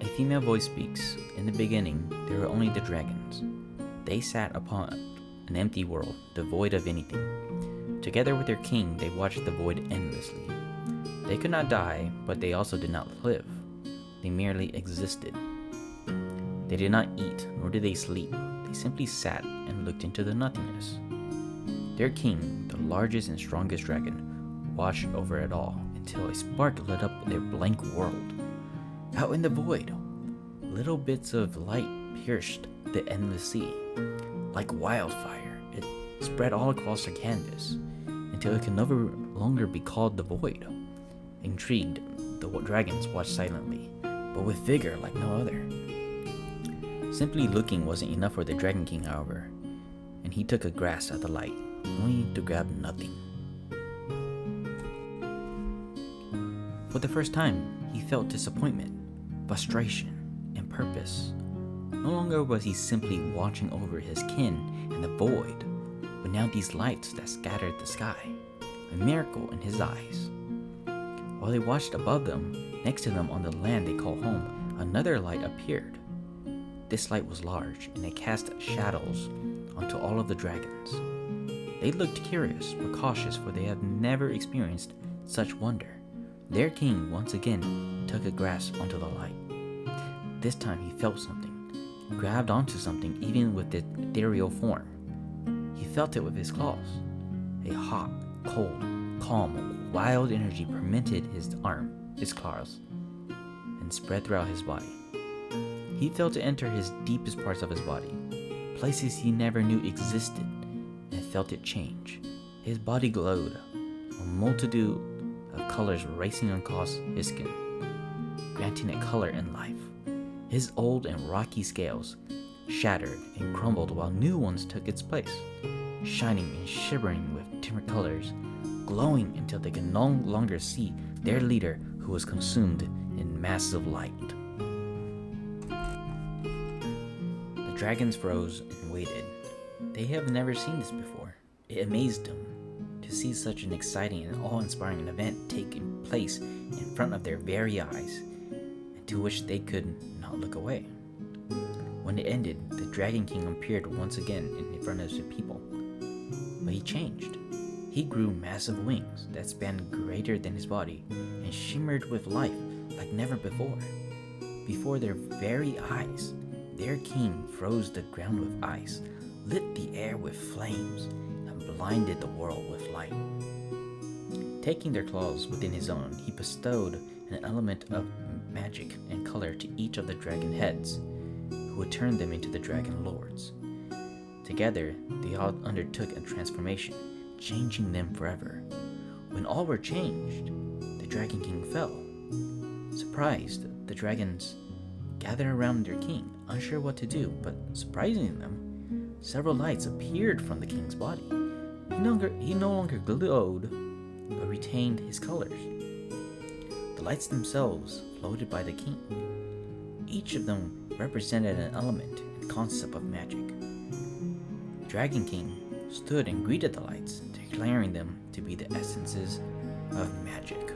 female voice speaks. In the beginning, there were only the dragons. They sat upon an empty world, devoid of anything. Together with their king, they watched the void endlessly. They could not die, but they also did not live. They merely existed. They did not eat, nor did they sleep. They simply sat and looked into the nothingness. Their king, the largest and strongest dragon, watched over it all until a spark lit up their blank world. Out in the void, little bits of light pierced the endless sea. Like wildfire, it spread all across the canvas until it could no longer be called the void. Intrigued, the dragons watched silently, but with vigor like no other. Simply looking wasn't enough for the Dragon King, however, and he took a grasp at the light, only to grab nothing. For the first time, he felt disappointment, frustration, and purpose. No longer was he simply watching over his kin and the void, but now these lights that scattered the sky, a miracle in his eyes. While they watched above them, next to them on the land they call home, another light appeared. This light was large, and it cast shadows onto all of the dragons. They looked curious but cautious, for they had never experienced such wonder. Their king once again took a grasp onto the light. This time he felt something, grabbed onto something even with its ethereal form. He felt it with his claws. A hot, cold, calm, wild energy permeated his claws, and spread throughout his body. He felt it enter his deepest parts of his body, places he never knew existed, and felt it change. His body glowed, a multitude of colors racing across his skin, granting it color and life. His old and rocky scales shattered and crumbled while new ones took its place, shining and shivering with different colors, glowing until they could no longer see their leader, who was consumed in massive light. The dragons froze and waited. They have never seen this before. It amazed them to see such an exciting and awe-inspiring event taking place in front of their very eyes, and to which they could not look away. When it ended, the Dragon King appeared once again in front of the people. But he changed. He grew massive wings that spanned greater than his body and shimmered with life like never before. Before their very eyes, their king froze the ground with ice, lit the air with flames, and blinded the world with light. Taking their claws within his own, he bestowed an element of magic and color to each of the dragon heads, who would turn them into the dragon lords. Together, they all undertook a transformation, changing them forever. When all were changed, the Dragon King fell. Surprised, the dragons gathered around their king, unsure what to do, but surprising them, several lights appeared from the king's body. He no longer glowed, but retained his colors. The lights themselves floated by the king. Each of them represented an element and concept of magic. The Dragon King stood and greeted the lights, declaring them to be the essences of magic.